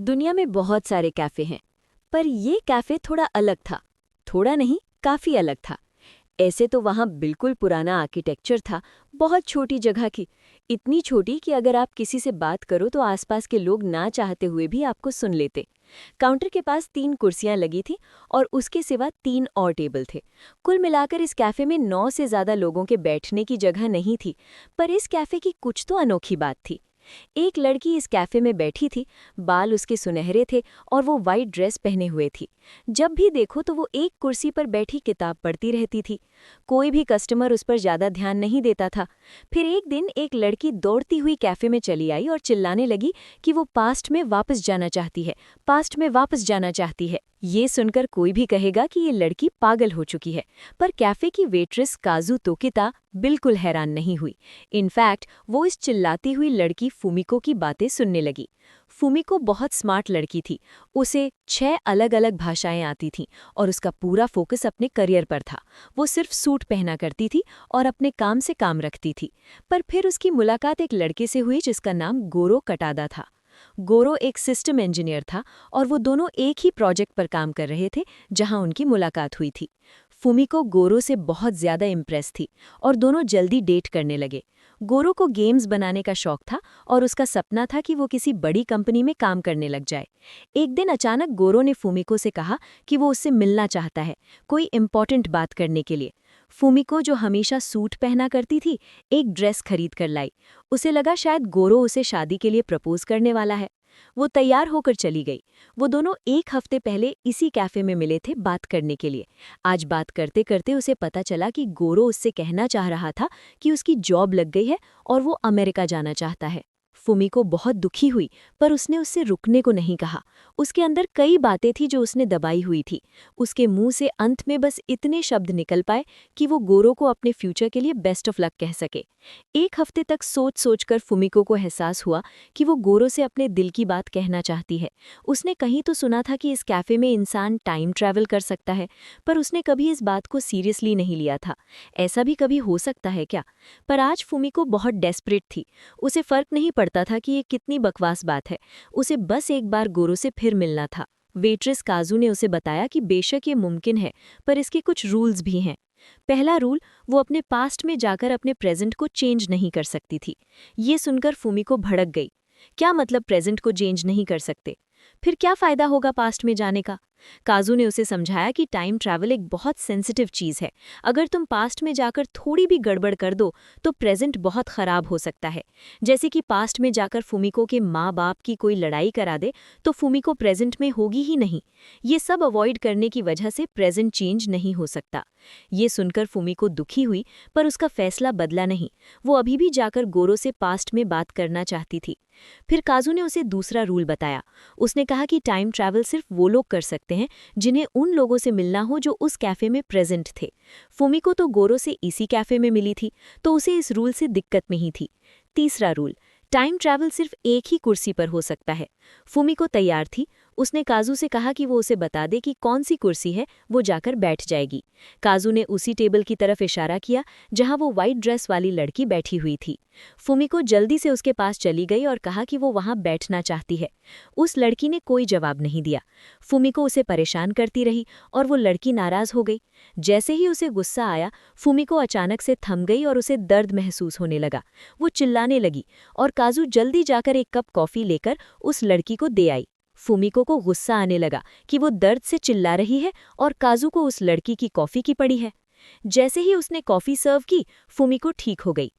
दुनिया में बहुत सारे कैफ़े हैं, पर ये कैफ़े थोड़ा अलग था। थोड़ा नहीं, काफ़ी अलग था। ऐसे तो वहाँ बिल्कुल पुराना आर्किटेक्चर था, बहुत छोटी जगह की। इतनी छोटी कि अगर आप किसी से बात करो तो आसपास के लोग ना चाहते हुए भी आपको सुन लेते। काउंटर के पास 3 कुर्सियां लगी थी और उसके सिवा 3 और टेबल थे। कुल मिलाकर इस कैफ़े में 9 से ज़्यादा लोगों के बैठने की जगह नहीं थी, पर इस कैफ़े की कुछ तो अनोखी बात थी। एक लड़की इस कैफे में बैठी थी। बाल उसके सुनहरे थे और वो वाइट ड्रेस पहने हुए थी। जब भी देखो तो वो एक कुर्सी पर बैठी किताब पढ़ती रहती थी। कोई भी कस्टमर उस पर ज्यादा ध्यान नहीं देता था। फिर एक दिन एक लड़की दौड़ती हुई कैफे में चली आई और चिल्लाने लगी कि वो पास्ट में वापस जाना चाहती है, पास्ट में वापस जाना चाहती है। ये सुनकर कोई भी कहेगा कि ये लड़की पागल हो चुकी है, पर कैफे की वेट्रेस काजू तोकिता बिल्कुल हैरान नहीं हुई। इनफैक्ट वो इस चिल्लाती हुई लड़की फुमिको की बातें सुनने लगी। फुमिको बहुत स्मार्ट लड़की थी। उसे 6 अलग अलग भाषाएं आती थीं और उसका पूरा फोकस अपने करियर पर था। वो सिर्फ सूट पहना करती थी और अपने काम से काम रखती थी। पर फिर उसकी मुलाकात एक लड़के से हुई जिसका नाम गोरो कटादा था। गोरो एक सिस्टम इंजीनियर था और वो दोनों एक ही प्रोजेक्ट पर काम कर रहे थे जहां उनकी मुलाकात हुई थी। फुमिको गोरो से बहुत ज्यादा इम्प्रेस थी और दोनों जल्दी डेट करने लगे। गोरो को गेम्स बनाने का शौक था और उसका सपना था कि वो किसी बड़ी कंपनी में काम करने लग जाए। एक दिन अचानक गोरो ने फुमिको से कहा कि वो उससे मिलना चाहता है, कोई इम्पोर्टेंट बात करने के लिए। फुमिको, जो हमेशा सूट पहना करती थी, एक ड्रेस खरीद कर लाई। उसे लगा शायद गोरो उसे शादी के लिए प्रपोज करने वाला है। वो तैयार होकर चली गई। वो दोनों एक हफ्ते पहले इसी कैफे में मिले थे बात करने के लिए। आज बात करते करते उसे पता चला कि गोरो उससे कहना चाह रहा था कि उसकी जॉब लग गई है और वो अमेरिका जाना चाहता है। फुमिको बहुत दुखी हुई, पर उसने उससे रुकने को नहीं कहा। उसके अंदर कई बातें थी जो उसने दबाई हुई थी। उसके मुंह से अंत में बस इतने शब्द निकल पाए कि वो गोरो को अपने फ्यूचर के लिए बेस्ट ऑफ लक कह सके। एक हफ्ते तक सोच सोचकर फुमिको को एहसास हुआ कि वो गोरो से अपने दिल की बात कहना चाहती है। उसने कहीं तो सुना था कि इस कैफे में इंसान टाइम ट्रैवल कर सकता है, पर उसने कभी इस बात को सीरियसली नहीं लिया था। ऐसा भी कभी हो सकता है क्या? पर आज फुमिको बहुत डेस्परेट थी। उसे फर्क नहीं पड़ता था कि ये कितनी बकवास बात है। उसे बस एक बार गोरो से फिर मिलना था। वेट्रेस काजू ने उसे बताया कि बेशक ये मुमकिन है, पर इसके कुछ रूल्स भी हैं। पहला रूल, वो अपने पास्ट में जाकर अपने प्रेजेंट को चेंज नहीं कर सकती थी। ये सुनकर फुमिको भड़क गई। क्या मतलब प्रेजेंट को चेंज नहीं कर सकते? फिर क्या फायदा होगा पास्ट में जाने का? काजू ने उसे समझाया कि टाइम ट्रैवल एक बहुत सेंसिटिव चीज़ है। अगर तुम पास्ट में जाकर थोड़ी भी गड़बड़ कर दो तो प्रेजेंट बहुत खराब हो सकता है। जैसे कि पास्ट में जाकर फुमिको के माँ बाप की कोई लड़ाई करा दे तो फुमिको प्रेजेंट में होगी ही नहीं। ये सब अवॉइड करने की वजह से प्रेजेंट चेंज नहीं हो सकता। ये सुनकर फुमिको दुखी हुई, पर उसका फैसला बदला नहीं। वो अभी भी जाकर गोरो से पास्ट में बात करना चाहती थी। फिर काजू ने उसे दूसरा रूल बताया। उसने कहा कि टाइम ट्रैवल सिर्फ वो लोग कर सकते हैं जिन्हें उन लोगों से मिलना हो जो उस कैफे में प्रेजेंट थे। फुमिको तो गोरो से इसी कैफे में मिली थी, तो उसे इस रूल से दिक्कत नहीं थी। तीसरा रूल, टाइम ट्रैवल सिर्फ एक ही कुर्सी पर हो सकता है। फुमिको तैयार थी। उसने काजू से कहा कि वो उसे बता दे कि कौन सी कुर्सी है, वो जाकर बैठ जाएगी। काजू ने उसी टेबल की तरफ इशारा किया जहां वो वाइट ड्रेस वाली लड़की बैठी हुई थी। फुमिको जल्दी से उसके पास चली गई और कहा कि वो वहां बैठना चाहती है। उस लड़की ने कोई जवाब नहीं दिया। फुमिको उसे परेशान करती रही और वो लड़की नाराज हो गई। जैसे ही उसे गुस्सा आया, फुमिको अचानक से थम गई और उसे दर्द महसूस होने लगा। वो चिल्लाने लगी और काजू जल्दी जाकर एक कप कॉफी लेकर उस लड़की को दे आई। फुमिको को गुस्सा आने लगा कि वो दर्द से चिल्ला रही है और काजू को उस लड़की की कॉफी की पड़ी है। जैसे ही उसने कॉफी सर्व की, फुमिको ठीक हो गई।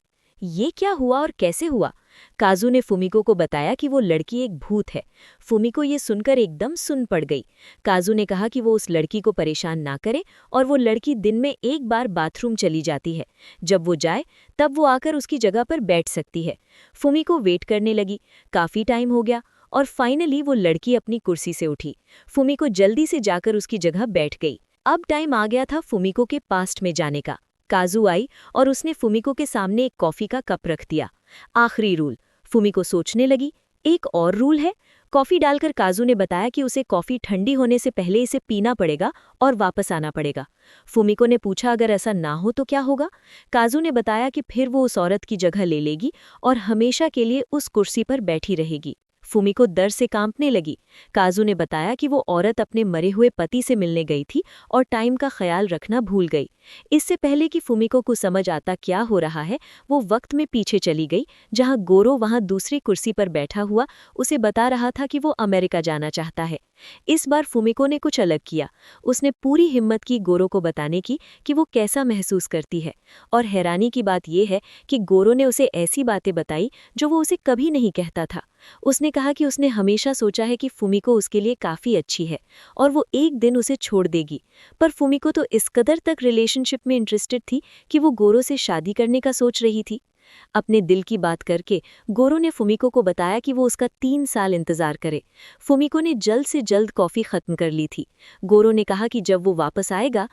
ये क्या हुआ और कैसे हुआ? काजू ने फुमिको को बताया कि वो लड़की एक भूत है। फुमिको ये सुनकर एकदम सुन पड़ गई। काजू ने कहा कि वो उस लड़की को परेशान ना करे और वो लड़की दिन में एक बार बाथरूम चली जाती है। जब वो जाए तब वो आकर उसकी जगह पर बैठ सकती है। फुमिको वेट करने लगी। काफी टाइम हो गया और फाइनली वो लड़की अपनी कुर्सी से उठी। फुमिको जल्दी से जाकर उसकी जगह बैठ गई। अब टाइम आ गया था फुमिको के पास्ट में जाने का। काजू आई और उसने फुमिको के सामने एक कॉफी का कप रख दिया। आखिरी रूल, फुमिको सोचने लगी, एक और रूल है। कॉफी डालकर काजू ने बताया कि उसे कॉफी ठंडी होने से पहले इसे पीना पड़ेगा और वापस आना पड़ेगा। फुमिको ने पूछा अगर ऐसा ना हो तो क्या होगा? काजू ने बताया कि फिर वो उस औरत की जगह ले लेगी और हमेशा के लिए उस कुर्सी पर बैठी रहेगी। फुमिको डर से कांपने लगी। काजू ने बताया कि वो औरत अपने मरे हुए पति से मिलने गई थी और टाइम का ख्याल रखना भूल गई। इससे पहले कि फुमिको को समझ आता क्या हो रहा है, वो वक्त में पीछे चली गई, जहां गोरो वहां दूसरी कुर्सी पर बैठा हुआ उसे बता रहा था कि वो अमेरिका जाना चाहता है। इस बार फुमिको ने कुछ अलग किया। उसने पूरी हिम्मत की गोरो को बताने की कि वो कैसा महसूस करती है, और हैरानी की बात यह है कि गोरो ने उसे ऐसी बातें बताई जो वो उसे कभी नहीं कहता था। उसने कहा कि उसने हमेशा सोचा है कि फुमिको उसके लिए काफ़ी अच्छी है और वो एक दिन उसे छोड़ देगी, पर फुमिको तो इस कदर तक रिलेशनशिप में इंटरेस्टेड थी कि वो गोरो से शादी करने का सोच रही थी। अपने दिल की बात करके गोरो ने फुमिको को बताया कि वो उसका 3 साल इंतजार करे। फुमिको ने जल्द से जल्द कॉफ़ी ख़त्म कर ली थी। गोरो ने कहा कि जब वो वापस आएगा।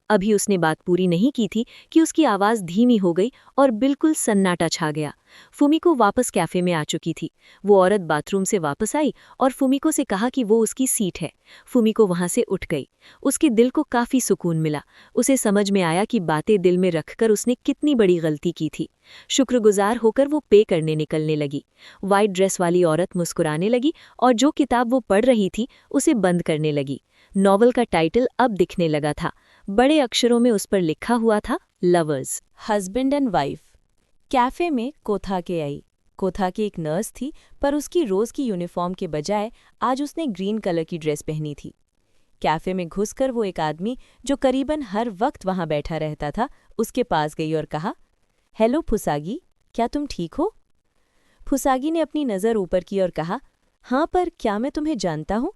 अभी उसने बात पूरी नहीं की थी कि उसकी आवाज़ धीमी हो गई और बिल्कुल सन्नाटा छा गया। फुमिको वापस कैफ़े में आ चुकी थी। वो औरत बाथरूम से वापस आई और फुमिको से कहा कि वो उसकी सीट है। फुमिको वहाँ से उठ गई। उसके दिल को काफ़ी सुकून मिला। उसे समझ में आया कि बातें दिल में रखकर उसने कितनी बड़ी गलती की थी। शुक्रगुजार होकर वो पे करने निकलने लगी। वाइट ड्रेस वाली औरत मुस्कुराने लगी और जो किताब वो पढ़ रही थी उसे बंद करने लगी। नॉवल का टाइटल अब दिखने लगा था। बड़े अक्षरों में उस पर लिखा हुआ था, lovers, husband and wife. Cafe में कोथाके आई। कोथाके एक नर्स थी, पर उसकी रोज की यूनिफॉर्म के बजाय आज उसने ग्रीन कलर की ड्रेस पहनी थी। कैफे में घुसकर वो एक आदमी जो करीबन हर वक्त वहां बैठा रहता था, उसके पास गई और कहा, हेलो फुसागी, क्या तुम ठीक हो? फुसागी ने अपनी नज़र ऊपर की और कहा, हाँ, पर क्या मैं तुम्हें जानता हूँ?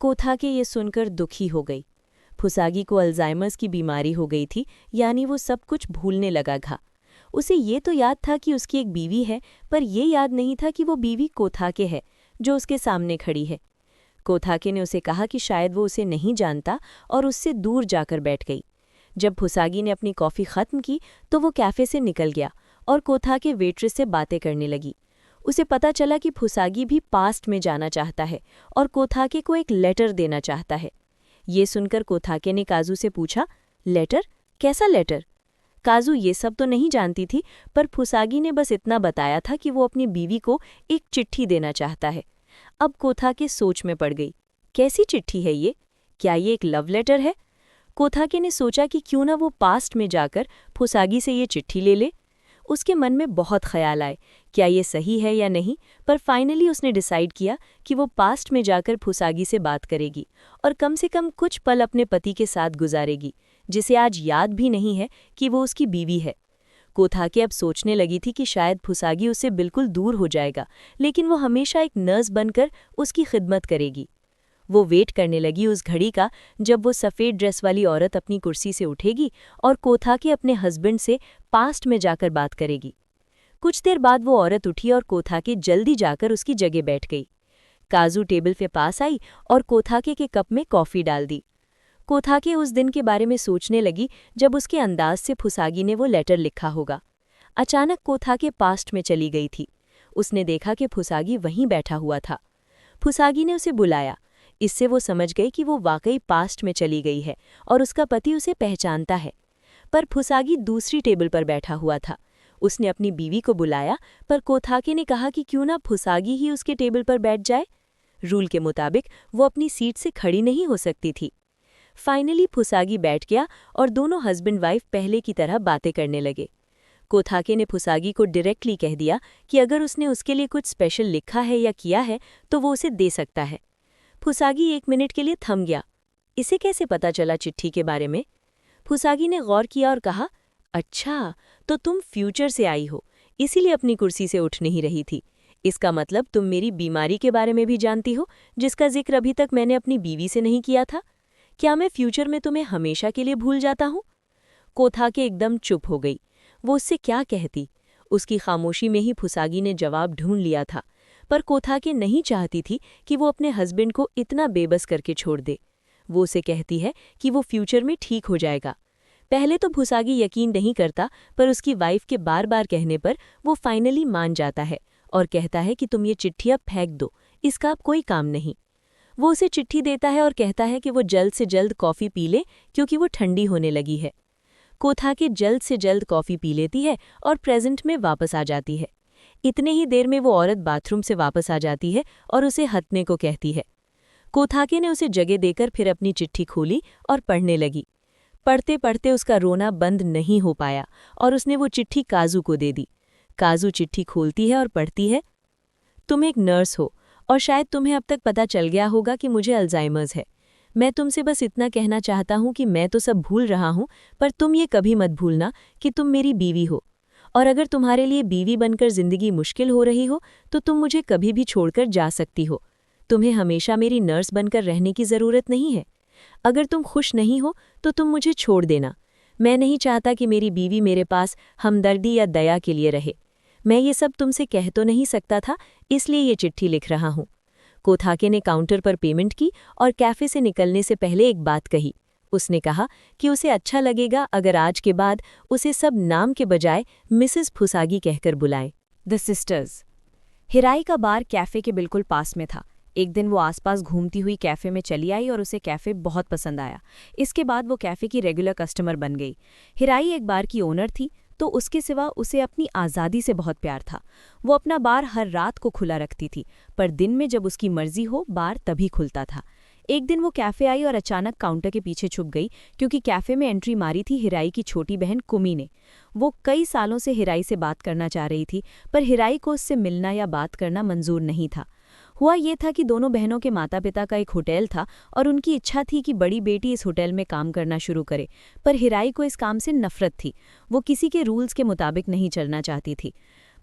कोथाके ये सुनकर दुखी हो गई। फुसागी को अल्जाइमर्स की बीमारी हो गई थी, यानी वो सब कुछ भूलने लगा था। उसे ये तो याद था कि उसकी एक बीवी है, पर ये याद नहीं था कि वो बीवी कोथाके है जो उसके सामने खड़ी है। कोथाके ने उसे कहा कि शायद वो उसे नहीं जानता और उससे दूर जाकर बैठ गई। जब फुसागी ने अपनी कॉफ़ी ख़त्म की तो वो कैफ़े से निकल गया और कोथाके वेट्रेस से बातें करने लगी। उसे पता चला कि फुसागी भी पास्ट में जाना चाहता है और कोथाके को एक लेटर देना चाहता है। ये सुनकर कोथाके ने काजू से पूछा, लेटर? कैसा लेटर? काजू ये सब तो नहीं जानती थी, पर फुसागी ने बस इतना बताया था कि वो अपनी बीवी को एक चिट्ठी देना चाहता है। अब कोथाके सोच में पड़ गई। कैसी चिट्ठी है ये? क्या ये एक लव लेटर है? कोथाके ने सोचा कि क्यों ना वो पास्ट में जाकर फुसागी से ये चिट्ठी ले ले। उसके मन में बहुत ख्याल आए, क्या ये सही है या नहीं, पर फाइनली उसने डिसाइड किया कि वो पास्ट में जाकर फुसागी से बात करेगी और कम से कम कुछ पल अपने पति के साथ गुजारेगी, जिसे आज याद भी नहीं है कि वो उसकी बीवी है। कोथाके अब सोचने लगी थी कि शायद फुसागी उससे बिल्कुल दूर हो जाएगा, लेकिन वो हमेशा एक नर्स बनकर उसकी खिदमत करेगी। वो वेट करने लगी उस घड़ी का जब वो सफ़ेद ड्रेस वाली औरत अपनी कुर्सी से उठेगी और कोथाके अपने हस्बैंड से पास्ट में जाकर बात करेगी। कुछ देर बाद वो औरत उठी और कोथाके जल्दी जाकर उसकी जगह बैठ गई। काजू टेबल पे पास आई और कोथाके के कप में कॉफ़ी डाल दी। कोथाके उस दिन के बारे में सोचने लगी जब उसके अंदाज से फुसागी ने वो लेटर लिखा होगा। अचानक कोथाके पास्ट में चली गई थी। उसने देखा कि फुसागी वहीं बैठा हुआ था। फुसागी ने उसे बुलाया। इससे वो समझ गई कि वो वाकई पास्ट में चली गई है और उसका पति उसे पहचानता है। पर फुसागी दूसरी टेबल पर बैठा हुआ था। उसने अपनी बीवी को बुलाया, पर कोथाके ने कहा कि क्यों ना फुसागी ही उसके टेबल पर बैठ जाए। रूल के मुताबिक वो अपनी सीट से खड़ी नहीं हो सकती थी। फाइनली फुसागी बैठ गया और दोनों हस्बैंड वाइफ पहले की तरह बातें करने लगे। कोथाके ने फुसागी को डायरेक्टली कह दिया कि अगर उसने उसके लिए कुछ स्पेशल लिखा है या किया है तो वो उसे दे सकता है। फुसागी 1 मिनट के लिए थम गया। इसे कैसे पता चला चिट्ठी के बारे में? फुसागी ने गौर किया और कहा, अच्छा, तो तुम फ्यूचर से आई हो, इसीलिए अपनी कुर्सी से उठ नहीं रही थी। इसका मतलब तुम मेरी बीमारी के बारे में भी जानती हो, जिसका जिक्र अभी तक मैंने अपनी बीवी से नहीं किया था। क्या मैं फ्यूचर में तुम्हें हमेशा के लिए भूल जाता हूँ? कोथाके एकदम चुप हो गई। वो उससे क्या कहती? उसकी खामोशी में ही फुसागी ने जवाब ढूंढ लिया था, पर कोथाके नहीं चाहती थी कि वो अपने हस्बैंड को इतना बेबस करके छोड़ दे। वो उसे कहती है कि वो फ्यूचर में ठीक हो जाएगा। पहले तो फुसागी यकीन नहीं करता, पर उसकी वाइफ के बार बार कहने पर वो फाइनली मान जाता है और कहता है कि तुम ये चिट्ठी अब फेंक दो, इसका अब कोई काम नहीं। वो उसे चिट्ठी देता है और कहता है कि वो जल्द से जल्द कॉफ़ी पी ले क्योंकि वो ठंडी होने लगी है। कोथाके जल्द से जल्द कॉफ़ी पी लेती है और प्रेजेंट में वापस आ जाती है। इतने ही देर में वो औरत बाथरूम से वापस आ जाती है और उसे हटने को कहती है। कोथाके ने उसे जगह देकर फिर अपनी चिट्ठी खोली और पढ़ने लगी। पढ़ते पढ़ते उसका रोना बंद नहीं हो पाया और उसने वो चिट्ठी काजू को दे दी। काजू चिट्ठी खोलती है और पढ़ती है, तुम एक नर्स हो और शायद तुम्हें अब तक पता चल गया होगा कि मुझे अल्जाइमर्स है। मैं तुमसे बस इतना कहना चाहता हूँ कि मैं तो सब भूल रहा हूँ, पर तुम ये कभी मत भूलना कि तुम मेरी बीवी हो, और अगर तुम्हारे लिए बीवी बनकर जिंदगी मुश्किल हो रही हो तो तुम मुझे कभी भी छोड़कर जा सकती हो। तुम्हें हमेशा मेरी नर्स बनकर रहने की ज़रूरत नहीं है। अगर तुम खुश नहीं हो तो तुम मुझे छोड़ देना। मैं नहीं चाहता कि मेरी बीवी मेरे पास हमदर्दी या दया के लिए रहे। मैं ये सब तुमसे कह तो नहीं सकता था, इसलिए ये चिट्ठी लिख रहा हूँ। कोथाके ने काउंटर पर पेमेंट की और कैफ़े से निकलने से पहले एक बात कही। उसने कहा कि उसे अच्छा लगेगा अगर आज के बाद उसे सब नाम के बजाय मिसेस फुसागी कहकर बुलाएं। The sisters. हिराई का बार कैफ़े के बिल्कुल पास में था। एक दिन वो आसपास घूमती हुई कैफ़े में चली आई और उसे कैफ़े बहुत पसंद आया। इसके बाद वो कैफ़े की रेगुलर कस्टमर बन गई। हिराई एक बार की ओनर थी, तो उसके सिवा उसे अपनी आज़ादी से बहुत प्यार था। वो अपना बार हर रात को खुला रखती थी, पर दिन में जब उसकी मर्जी हो बार तभी खुलता था। एक दिन वो कैफ़े आई और अचानक काउंटर के पीछे छुप गई, क्योंकि कैफ़े में एंट्री मारी थी हिराई की छोटी बहन कुमी ने। वो कई सालों से हिराई से बात करना चाह रही थी, पर हिराई को उससे मिलना या बात करना मंजूर नहीं था। हुआ ये था कि दोनों बहनों के माता पिता का एक होटल था और उनकी इच्छा थी कि बड़ी बेटी इस होटल में काम करना शुरू करे, पर हिराई को इस काम से नफरत थी। वो किसी के रूल्स के मुताबिक नहीं चलना चाहती थी।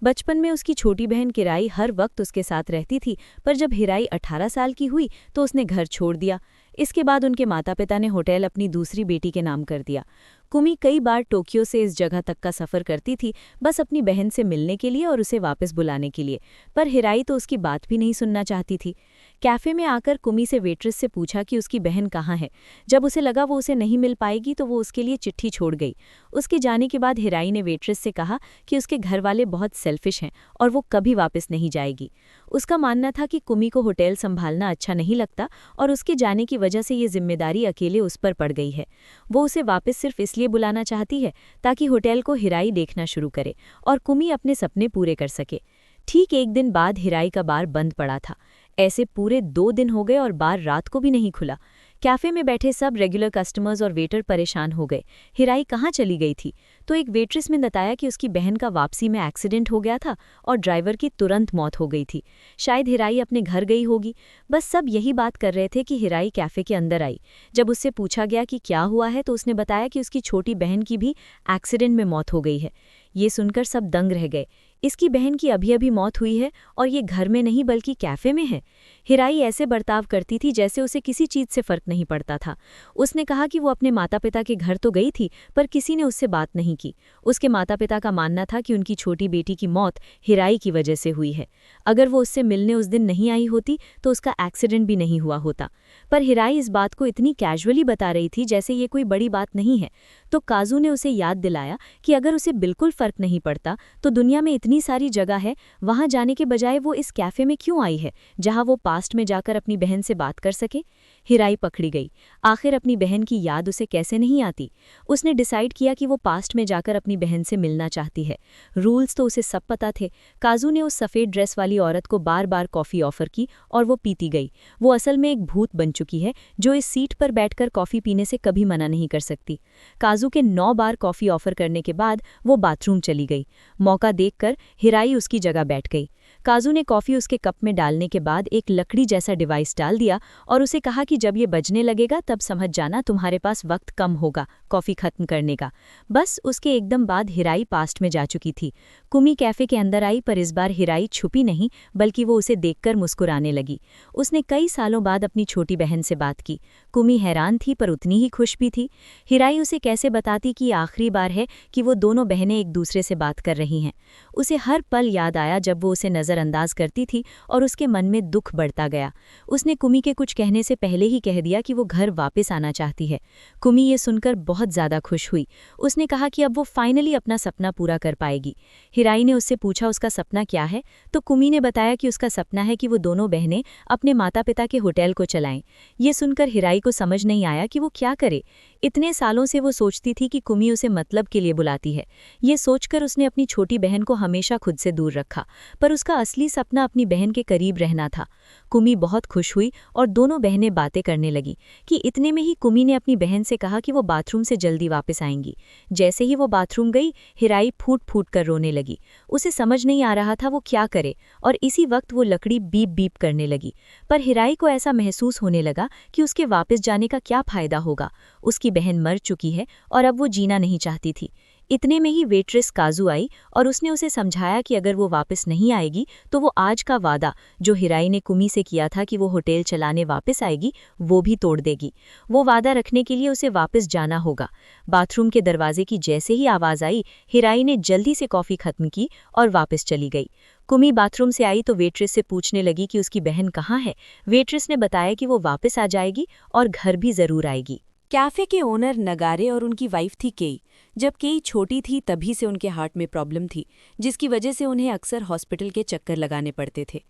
बचपन में उसकी छोटी बहन किराई हर वक्त उसके साथ रहती थी, पर जब हिराई 18 साल की हुई तो उसने घर छोड़ दिया। इसके बाद उनके माता पिता ने होटल अपनी दूसरी बेटी के नाम कर दिया। कुमी कई बार टोक्यो से इस जगह तक का सफ़र करती थी, बस अपनी बहन से मिलने के लिए और उसे वापस बुलाने के लिए, पर हिराई तो उसकी बात भी नहीं सुनना चाहती थी। कैफ़े में आकर कुमी से वेट्रेस से पूछा कि उसकी बहन कहाँ है। जब उसे लगा वो उसे नहीं मिल पाएगी तो वो उसके लिए चिट्ठी छोड़ गई। उसके जाने के बाद हिराई ने वेट्रेस से कहा कि उसके घर वाले बहुत सेल्फिश हैं और वो कभी वापस नहीं जाएगी। उसका मानना था कि कुमी को होटल संभालना अच्छा नहीं लगता और उसके जाने की वजह से ये जिम्मेदारी अकेले उस पर पड़ गई है। वो उसे वापस सिर्फ इसलिए बुलाना चाहती है ताकि होटल को हिराई देखना शुरू करे और कुमी अपने सपने पूरे कर सके। ठीक एक दिन बाद हिराई का बार बंद पड़ा था। ऐसे पूरे 2 दिन हो गए और बार रात को भी नहीं खुला। कैफ़े में बैठे सब रेगुलर कस्टमर्स और वेटर परेशान हो गए। हिराई कहाँ चली गई थी? तो एक वेट्रेस ने बताया कि उसकी बहन का वापसी में एक्सीडेंट हो गया था और ड्राइवर की तुरंत मौत हो गई थी। शायद हिराई अपने घर गई होगी। बस सब यही बात कर रहे थे कि हिराई कैफ़े के अंदर आई। जब उससे पूछा गया कि क्या हुआ है तो उसने बताया कि उसकी छोटी बहन की भी एक्सीडेंट में मौत हो गई है। ये सुनकर सब दंग रह गए। इसकी बहन की अभी अभी मौत हुई है और ये घर में नहीं बल्कि कैफ़े में है। हिराई ऐसे बर्ताव करती थी जैसे उसे किसी चीज़ से फ़र्क नहीं पड़ता था। उसने कहा कि वो अपने माता पिता के घर तो गई थी, पर किसी ने उससे बात नहीं की। उसके माता पिता का मानना था कि उनकी छोटी बेटी की मौत हिराई की वजह से हुई है। अगर वो उससे मिलने उस दिन नहीं आई होती तो उसका एक्सीडेंट भी नहीं हुआ होता। पर हिराई इस बात को इतनी कैजुअली बता रही थी जैसे ये कोई बड़ी बात नहीं है। तो काजू ने उसे याद दिलाया कि अगर उसे बिल्कुल फ़र्क नहीं पड़ता तो दुनिया में इतनी सारी जगह है, वहाँ जाने के बजाय वो इस कैफ़े में क्यों आई है जहाँ वो पास्ट में जाकर अपनी बहन से बात कर सके। हिराई पकड़ी गई। आखिर अपनी बहन की याद उसे कैसे नहीं आती? उसने डिसाइड किया कि वो पास्ट में जाकर अपनी बहन से मिलना चाहती है। रूल्स तो उसे सब पता थे। काजू ने उस सफ़ेद ड्रेस वाली औरत को बार बार कॉफ़ी ऑफ़र की और वो पीती गई। वो असल में एक भूत बन चुकी है जो इस सीट पर बैठकर कॉफ़ी पीने से कभी मना नहीं कर सकती। काजू के 9 बार कॉफ़ी ऑफ़र करने के बाद वो बाथरूम चली गई। मौका देखकर हिराई उसकी जगह बैठ गई। काजू ने कॉफ़ी उसके कप में डालने के बाद एक लकड़ी जैसा डिवाइस डाल दिया और उसे कहा कि जब ये बजने लगेगा तब समझ जाना तुम्हारे पास वक्त कम होगा कॉफ़ी खत्म करने का। बस उसके एकदम बाद हिराई पास्ट में जा चुकी थी। कुमी कैफ़े के अंदर आई, पर इस बार हिराई छुपी नहीं बल्कि वो उसे देखकर मुस्कुराने लगी। उसने कई सालों बाद अपनी छोटी बहन से बात की। कुमी हैरान थी पर उतनी ही खुश भी थी। हिराई उसे कैसे बताती कि आखिरी बार है कि वो दोनों बहनें एक दूसरे से बात कर रही हैं। उसे हर पल याद आया जब वो उसे नज़रअंदाज करती थी और उसके मन में दुख बढ़ता गया। उसने कुमी के कुछ कहने से पहले ही कह दिया कि वो घर वापस आना चाहती है। कुमी ये सुनकर बहुत ज़्यादा खुश हुई। उसने कहा कि अब वो फाइनली अपना सपना पूरा कर पाएगी। हिराई ने उससे पूछा उसका सपना क्या है, तो कुमी ने बताया कि उसका सपना है कि वो दोनों बहनें अपने माता पिता के होटल को चलाएं। ये सुनकर हिराई को समझ नहीं आया कि वो क्या करे। इतने सालों से वो सोचती थी कि कुमी उसे मतलब के लिए बुलाती है। ये सोचकर उसने अपनी छोटी बहन को हमेशा खुद से दूर रखा, पर उसका असली सपना अपनी बहन के करीब रहना था। कुमी बहुत खुश हुई और दोनों बहनें बातें करने लगी कि इतने में ही कुमी ने अपनी बहन से कहा कि वो बाथरूम से जल्दी वापस आएंगी। जैसे ही वो बाथरूम गई, हिराई फूट फूट कर रोने लगी। उसे समझ नहीं आ रहा था वो क्या करे, और इसी वक्त वो लकड़ी बीप बीप करने लगी। पर हिराई को ऐसा महसूस होने लगा कि उसके वापस जाने का क्या फायदा होगा। उसकी बहन मर चुकी है और अब वो जीना नहीं चाहती थी। इतने में ही वेट्रेस काजू आई और उसने उसे समझाया कि अगर वो वापस नहीं आएगी तो वो आज का वादा जो हिराई ने कुमी से किया था कि वो होटल चलाने वापस आएगी, वो भी तोड़ देगी। वो वादा रखने के लिए उसे वापस जाना होगा। बाथरूम के दरवाजे की जैसे ही आवाज आई, हिराई ने जल्दी से कॉफी खत्म की और वापस चली गई। कुमी बाथरूम से आई तो वेट्रेस से पूछने लगी कि उसकी बहन कहाँ है। वेट्रेस ने बताया कि वो वापस आ जाएगी और घर भी जरूर आएगी। कैफे के ओनर नगारे और उनकी वाइफ थी केई। जब केई छोटी थी तभी से उनके हार्ट में प्रॉब्लम थी, जिसकी वजह से उन्हें अक्सर हॉस्पिटल के चक्कर लगाने पड़ते थे।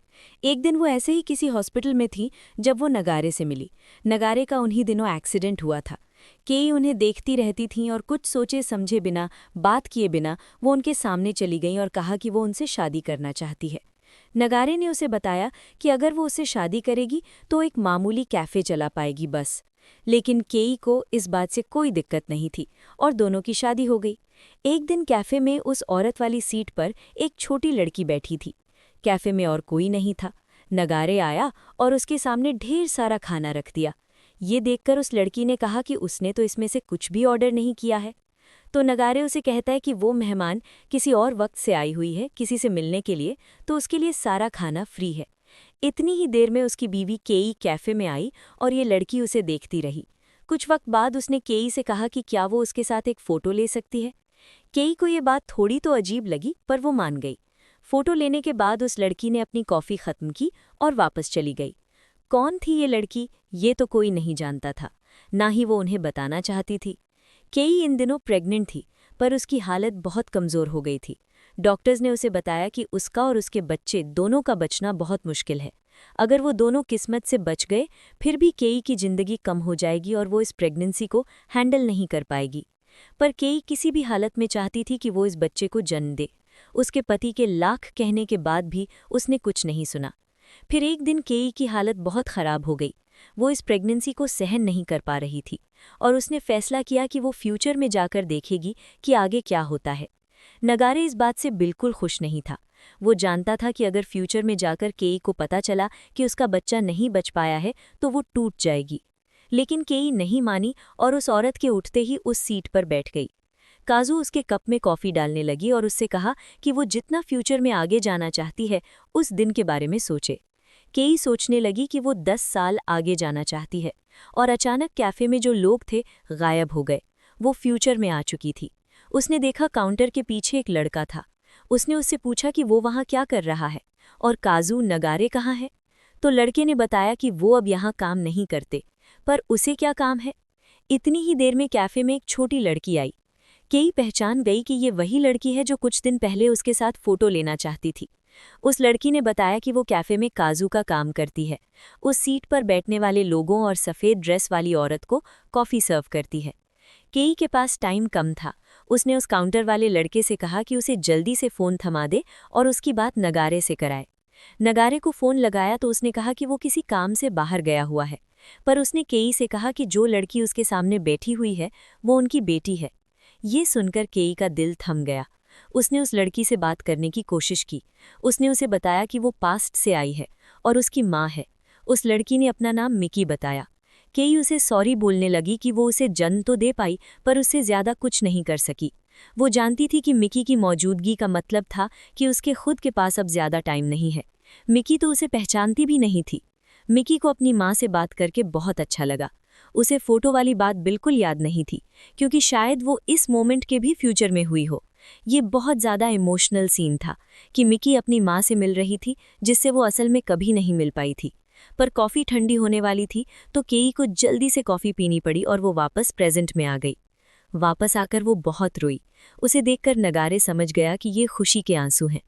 एक दिन वो ऐसे ही किसी हॉस्पिटल में थी जब वो नगारे से मिली। नगारे का उन्हीं दिनों एक्सीडेंट हुआ था। केई उन्हें देखती रहती थीं और कुछ सोचे समझे बिना, बात किए बिना वो उनके सामने चली गईं और कहा कि वो उनसे शादी करना चाहती है। नगारे ने उसे बताया कि अगर वो उससे शादी करेगी तो एक मामूली कैफे चला पाएगी बस। लेकिन केई को इस बात से कोई दिक्कत नहीं थी और दोनों की शादी हो गई। एक दिन कैफे में उस औरत वाली सीट पर एक छोटी लड़की बैठी थी। कैफे में और कोई नहीं था। नगारे आया और उसके सामने ढेर सारा खाना रख दिया। ये देखकर उस लड़की ने कहा कि उसने तो इसमें से कुछ भी ऑर्डर नहीं किया है। तो नगारे उसे कहता है कि वो मेहमान किसी और वक्त से आई हुई है, किसी से मिलने के लिए, तो उसके लिए सारा खाना फ्री है। इतनी ही देर में उसकी बीवी केई कैफे में आई और ये लड़की उसे देखती रही। कुछ वक्त बाद उसने केई से कहा कि क्या वो उसके साथ एक फ़ोटो ले सकती है। केई को ये बात थोड़ी तो अजीब लगी, पर वो मान गई। फ़ोटो लेने के बाद उस लड़की ने अपनी कॉफ़ी ख़त्म की और वापस चली गई। कौन थी ये लड़की, ये तो कोई नहीं जानता था, ना ही वो उन्हें बताना चाहती थी। केई इन दिनों प्रेग्नेंट थी, पर उसकी हालत बहुत कमज़ोर हो गई थी। डॉक्टर्स ने उसे बताया कि उसका और उसके बच्चे दोनों का बचना बहुत मुश्किल है। अगर वो दोनों किस्मत से बच गए, फिर भी केई की ज़िंदगी कम हो जाएगी और वो इस प्रेगनेंसी को हैंडल नहीं कर पाएगी। पर केई किसी भी हालत में चाहती थी कि वो इस बच्चे को जन्म दे। उसके पति के लाख कहने के बाद भी उसने कुछ नहीं सुना। फिर एक दिन केई की हालत बहुत ख़राब हो गई। वो इस प्रेगनेंसी को सहन नहीं कर पा रही थी और उसने फैसला किया कि वो फ्यूचर में जाकर देखेगी कि आगे क्या होता है। नगारे इस बात से बिल्कुल खुश नहीं था। वो जानता था कि अगर फ्यूचर में जाकर केई को पता चला कि उसका बच्चा नहीं बच पाया है तो वो टूट जाएगी। लेकिन केई नहीं मानी और उस औरत के उठते ही उस सीट पर बैठ गई। काजू उसके कप में कॉफ़ी डालने लगी और उससे कहा कि वो जितना फ्यूचर में आगे जाना चाहती है उस दिन के बारे में सोचे। केई सोचने लगी कि वो 10 साल आगे जाना चाहती है और अचानक कैफ़े में जो लोग थे गायब हो गए। वो फ्यूचर में आ चुकी थी। उसने देखा काउंटर के पीछे एक लड़का था। उसने उससे पूछा कि वो वहाँ क्या कर रहा है और काजू नगारे कहाँ है। तो लड़के ने बताया कि वो अब यहाँ काम नहीं करते, पर उसे क्या काम है। इतनी ही देर में कैफ़े में एक छोटी लड़की आई। केई पहचान गई कि ये वही लड़की है जो कुछ दिन पहले उसके साथ फ़ोटो लेना चाहती थी। उस लड़की ने बताया कि वो कैफ़े में काजू का काम करती है। उस सीट पर बैठने वाले लोगों और सफ़ेद ड्रेस वाली औरत को कॉफ़ी सर्व करती है। केई के पास टाइम कम था। उसने उस काउंटर वाले लड़के से कहा कि उसे जल्दी से फ़ोन थमा दे और उसकी बात नगारे से कराए। नगारे को फ़ोन लगाया तो उसने कहा कि वो किसी काम से बाहर गया हुआ है, पर उसने केई से कहा कि जो लड़की उसके सामने बैठी हुई है वो उनकी बेटी है। ये सुनकर केई का दिल थम गया। उसने उस लड़की से बात करने की कोशिश की। उसने उसे बताया कि वो पास्ट से आई है और उसकी माँ है। उस लड़की ने अपना नाम मिकी बताया। केई उसे सॉरी बोलने लगी कि वो उसे जन्म तो दे पाई, पर उससे ज़्यादा कुछ नहीं कर सकी। वो जानती थी कि मिकी की मौजूदगी का मतलब था कि उसके खुद के पास अब ज़्यादा टाइम नहीं है। मिकी तो उसे पहचानती भी नहीं थी। मिकी को अपनी माँ से बात करके बहुत अच्छा लगा। उसे फ़ोटो वाली बात बिल्कुल याद नहीं थी, क्योंकि शायद वो इस मोमेंट के भी फ्यूचर में हुई हो। ये बहुत ज़्यादा इमोशनल सीन था कि मिकी अपनी माँ से मिल रही थी, जिससे वो असल में कभी नहीं मिल पाई थी। पर कॉफ़ी ठंडी होने वाली थी तो केई को जल्दी से कॉफ़ी पीनी पड़ी और वो वापस प्रेजेंट में आ गई। वापस आकर वो बहुत रोई। उसे देखकर नगारे समझ गया कि ये खुशी के आंसू हैं।